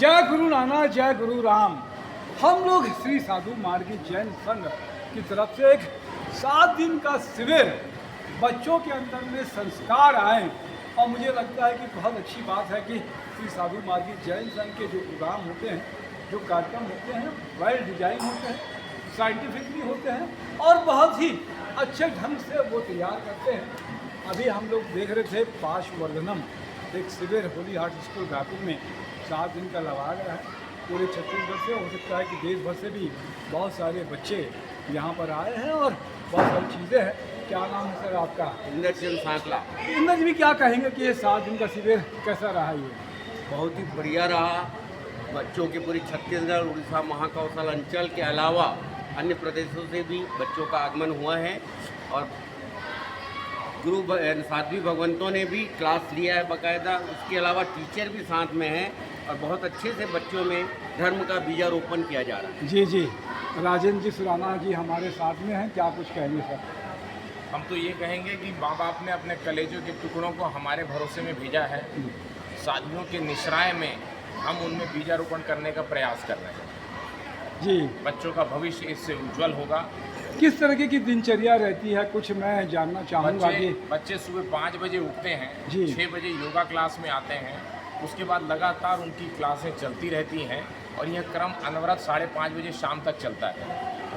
जय गुरु नानक, जय गुरु राम। हम लोग श्री साधु मार्गी जैन संघ की तरफ से एक 7 दिन का शिविर बच्चों के अंदर में संस्कार आए, और मुझे लगता है कि बहुत अच्छी बात है कि श्री साधु मार्गी जैन संघ के जो प्रोग्राम होते हैं, जो कार्यक्रम होते हैं, वेल डिजाइन होते हैं, साइंटिफिक भी होते हैं और बहुत ही अच्छे ढंग से वो तैयार करते हैं। अभी हम लोग देख रहे थे पार्श्ववर्धनम एक शिविर होली हार्ट स्कूल रायपुर में 7 दिन का लगाया गया है। पूरे छत्तीसगढ़ से, हो सकता है कि देश भर से भी बहुत सारे बच्चे यहाँ पर आए हैं और बहुत सारी चीज़ें हैं। क्या नाम है सर आपका? इंदर सिंह सांकला। इंदर जी भी क्या कहेंगे कि ये 7 दिन का शिविर कैसा रहा? ये बहुत ही बढ़िया रहा। बच्चों के पूरी छत्तीसगढ़, उड़ीसा, महाकौशल अंचल के अलावा अन्य प्रदेशों से भी बच्चों का आगमन हुआ है और गुरु साध्वी भगवंतों ने भी क्लास लिया है बाकायदा। उसके अलावा टीचर भी साथ में हैं और बहुत अच्छे से बच्चों में धर्म का बीजारोपण किया जा रहा है। जी जी, राजेंद्र जी सुराना जी हमारे साथ में हैं, क्या कुछ कहेंगे सर? हम तो ये कहेंगे कि माँ बाप ने अपने कलेजों के टुकड़ों को हमारे भरोसे में भेजा है। साधुओं के निश्राय में हम उनमें बीजारोपण करने का प्रयास कर रहे हैं। जी, बच्चों का भविष्य इससे उज्जवल होगा। किस तरीके की दिनचर्या रहती है, कुछ मैं जानना चाहूँगा कि बच्चे सुबह 5 बजे उठते हैं, जी। 6 बजे योगा क्लास में आते हैं। उसके बाद लगातार उनकी क्लासें चलती रहती हैं और यह क्रम अनवरत 5:30 बजे शाम तक चलता है।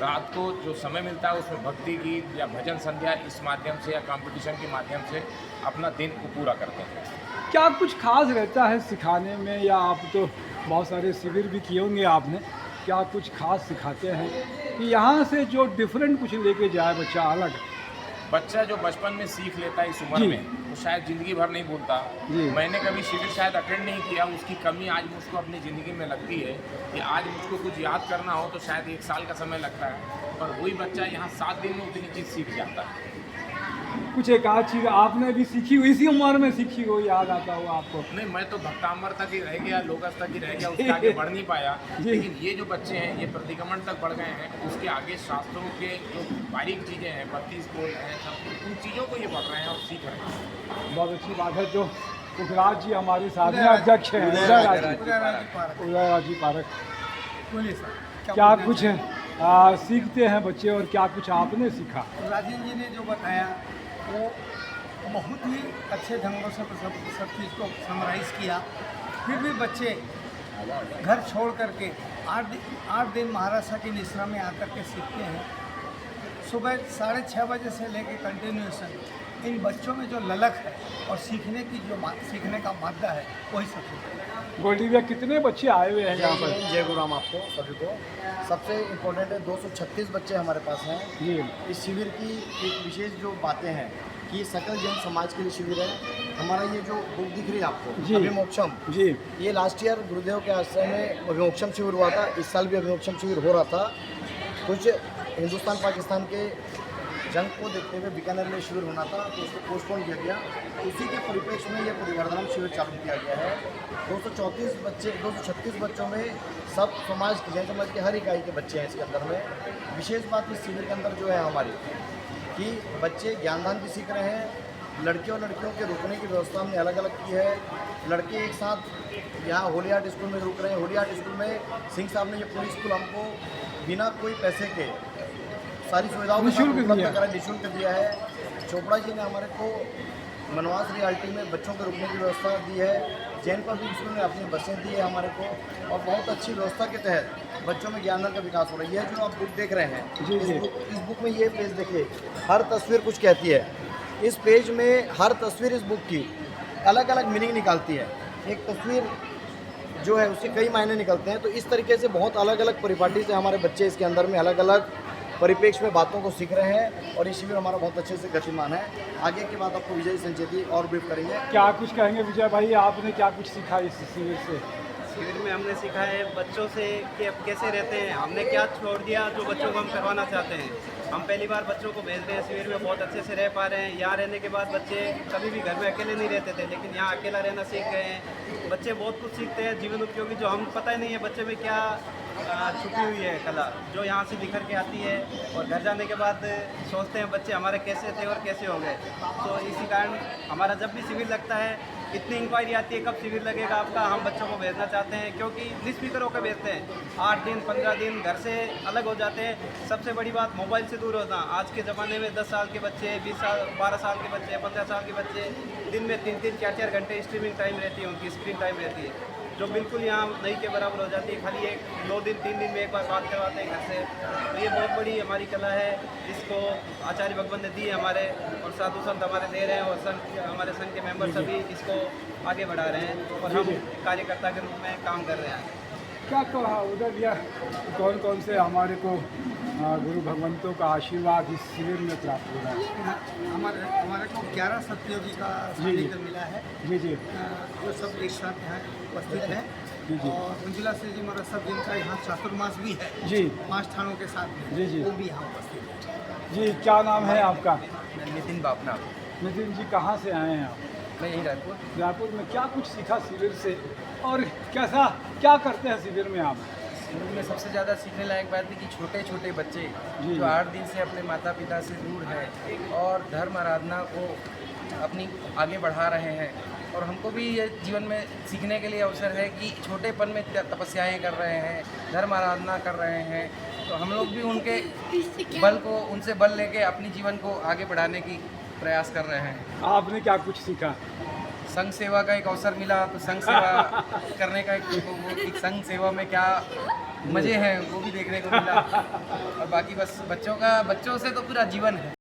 रात को जो समय मिलता है उसमें भक्ति गीत या भजन संध्या इस माध्यम से या कंपटीशन के माध्यम से अपना दिन को पूरा करते हैं। क्या कुछ खास रहता है सिखाने में, या आप तो बहुत सारे शिविर भी किए होंगे आपने, क्या कुछ खास सिखाते हैं कि यहाँ से जो डिफरेंट कुछ लेके जाए बच्चा अलग? बच्चा जो बचपन में सीख लेता है इस उम्र जी। में, वो शायद ज़िंदगी भर नहीं भूलता। जी। मैंने कभी शिविर शायद अटेंड नहीं किया, उसकी कमी आज मुझको अपनी ज़िंदगी में लगती है कि आज मुझको कुछ याद करना हो तो शायद 1 साल का समय लगता है, पर वही बच्चा यहाँ 7 दिन में उतनी चीज़ सीख जाता है। कुछ एक आध चीज़ आपने भी सीखी हो, इसी उम्र में सीखी हो, याद आता हो आपको? नहीं, मैं तो भक्तामर तक ही रह गया, लोकस तक ही रह गया, उसके आगे बढ़ नहीं पाया। जी। लेकिन ये जो बच्चे हैं ये प्रतिक्रमण तक बढ़ गए हैं, उसके आगे शास्त्रों के जो बारीक चीज़ें हैं, 32 बोल हैं, सब उन चीज़ों को ये पढ़ रहे हैं और सीख रहे हैं। बहुत अच्छी बात है। जो पुखराज जी हमारे साथ में अध्यक्ष हैं, उदयराज जी पारक, बोलिए सर, क्या कुछ सीखते हैं बच्चे और क्या कुछ आपने सीखा? राजेंद्र जी ने जो बताया वो बहुत ही अच्छे ढंगों से सब चीज़ को समराइज़ किया। फिर भी बच्चे घर छोड़ करके 8 दिन महाराष्ट्र की निश्रा में आकर के सीखते हैं। सुबह 6:30 बजे से लेकर कंटिन्यूएशन इन बच्चों में जो ललक है और सीखने की जो सीखने का मादा है वही सब है। गोल्डी भैया, कितने बच्चे आए हुए हैं यहाँ पर? जय गुरु राम आपको सभी को। सबसे इम्पोर्टेंट है 236 बच्चे हमारे पास हैं। जी इस शिविर की एक विशेष जो बातें हैं कि सकल जैन समाज के लिए शिविर है। हमारा ये जो बुक दिख रही है जी। आपको, अभिमोक्षम, जी ये लास्ट ईयर गुरुदेव के आश्रम में अभिमोक्षम शिविर हुआ था। इस साल भी अभिमोक्षम शिविर हो रहा था। कुछ हिंदुस्तान पाकिस्तान के जंग को देखते हुए बीकानेर में शिविर होना था, तो उसको पोस्टपोन किया गया। उसी के परिप्रेक्ष्य में यह परिवर्धनम शिविर चालू किया गया है। 236 बच्चों में सब समाज के, जैन समाज के हर इकाई के बच्चे हैं इसके अंदर में। विशेष बात इस शिविर के अंदर जो है हमारी कि बच्चे ज्ञानदान भी सीख रहे हैं। लड़के और लड़कियों के रुकने की व्यवस्था हमने अलग अलग की है। लड़के एक साथ यहाँ होली हार्ट स्कूल में रुक रहे हैं। होली हार्ट स्कूल में सिंह साहब ने ये पूरी स्कूल हमको बिना कोई पैसे के सारी सुविधाओं के साथ उपलब्ध करा, निःशुल्क दिया है। चोपड़ा जी ने हमारे को मनवास रियाल्टी में बच्चों के रुकने की व्यवस्था दी है। जैन पब्लिक स्कूल ने अपनी बसें दी है हमारे को, और बहुत अच्छी व्यवस्था के तहत बच्चों में ज्ञान का विकास हो रहा है। यह जो आप बुक देख रहे हैं, जी, जी। इस बुक में ये पेज देखिए, हर तस्वीर कुछ कहती है। इस पेज में हर तस्वीर इस बुक की अलग अलग मीनिंग निकालती है। एक तस्वीर जो है उसके कई मायने निकलते हैं। तो इस तरीके से बहुत अलग अलग परिपाटी से हमारे बच्चे इसके अंदर में अलग अलग परिप्रेक्ष्य में बातों को सीख रहे हैं, और ये शिविर हमारा बहुत अच्छे से गतिमान है। आगे की बात आपको विजय संचेती और ब्रीफ करेंगे। क्या कुछ कहेंगे विजय भाई, आपने क्या कुछ सीखा इस शिविर से? शिविर में हमने सीखा है बच्चों से कि अब कैसे रहते हैं, हमने क्या छोड़ दिया जो बच्चों को हम करवाना चाहते हैं। हम पहली बार बच्चों को भेज रहे हैं शिविर में, बहुत अच्छे से रह पा रहे हैं। यहाँ रहने के बाद बच्चे कभी भी घर में अकेले नहीं रहते थे, लेकिन यहाँ अकेला रहना सीख गए हैं। बच्चे बहुत कुछ सीखते हैं जीवन उपयोगी, जो हम पता ही नहीं है बच्चे में क्या छुपी हुई है कला, जो यहाँ से निखर के आती है। और घर जाने के बाद सोचते हैं बच्चे हमारे कैसे थे और कैसे हो गए। तो इसी कारण हमारा जब भी शिविर लगता है इतनी इंक्वायरी आती है कब शिविर लगेगा आपका, हम बच्चों को भेजना चाहते हैं क्योंकि निस्फिक्र होकर भेजते हैं। 8 दिन 15 दिन घर से अलग हो जाते हैं। सबसे बड़ी बात मोबाइल से दूर होना। आज के ज़माने में 10 साल के बच्चे, 20 साल 12 साल के बच्चे, 15 साल के बच्चे दिन में 3-3 4-4 घंटे स्ट्रीमिंग टाइम रहती है, उनकी स्क्रीन टाइम रहती है, जो बिल्कुल यहाँ नहीं के बराबर हो जाती है। खाली 1-2 दिन 3 दिन में एक बार बात करवाते हैं घर से। तो ये बहुत बड़ी हमारी कला है, जिसको आचार्य भगवान ने दी है हमारे, और साधु संत हमारे दे रहे हैं, और संघ हमारे संघ के मेंबर सभी इसको आगे बढ़ा रहे हैं और हम कार्यकर्ता के रूप में काम कर रहे हैं। क्या कहा उधर यह कौन कौन से हमारे को गुरु भगवंतों का आशीर्वाद इस शिविर में प्राप्त हो रहा है? हमारे को 11 सतयोगी का सानिध्य मिला है, जी जी जो सब एक साथ यहाँ उपस्थित हैं। जी जी और मंजुला से जी महाराज सब जिनका यहाँ चातुर्मास भी है जी 5 थानों के साथ में, जी जी वो भी यहाँ उपस्थित है। जी, क्या नाम है आपका? नितिन बापना। नितिन जी, कहाँ से आए हैं आप? मैं यहीं रायपुर। रायपुर में क्या कुछ सीखा शिविर से, और कैसा क्या करते हैं शिविर में आप? शिविर में सबसे ज़्यादा सीखने लायक बात है कि छोटे छोटे बच्चे जी। जो 8 दिन से अपने माता पिता से दूर हैं और धर्म आराधना को अपनी आगे बढ़ा रहे हैं, और हमको भी ये जीवन में सीखने के लिए अवसर है कि छोटेपन में तपस्याएं कर रहे हैं, धर्म आराधना कर रहे हैं, तो हम लोग भी उनके बल को, उनसे बल लेके अपनी जीवन को आगे बढ़ाने की प्रयास कर रहे हैं। आपने क्या कुछ सीखा? संघ सेवा का एक अवसर मिला, तो संघ सेवा करने का एक संघ सेवा में क्या मज़े हैं वो भी देखने को मिला, और बाकी बस बच्चों से तो पूरा जीवन है।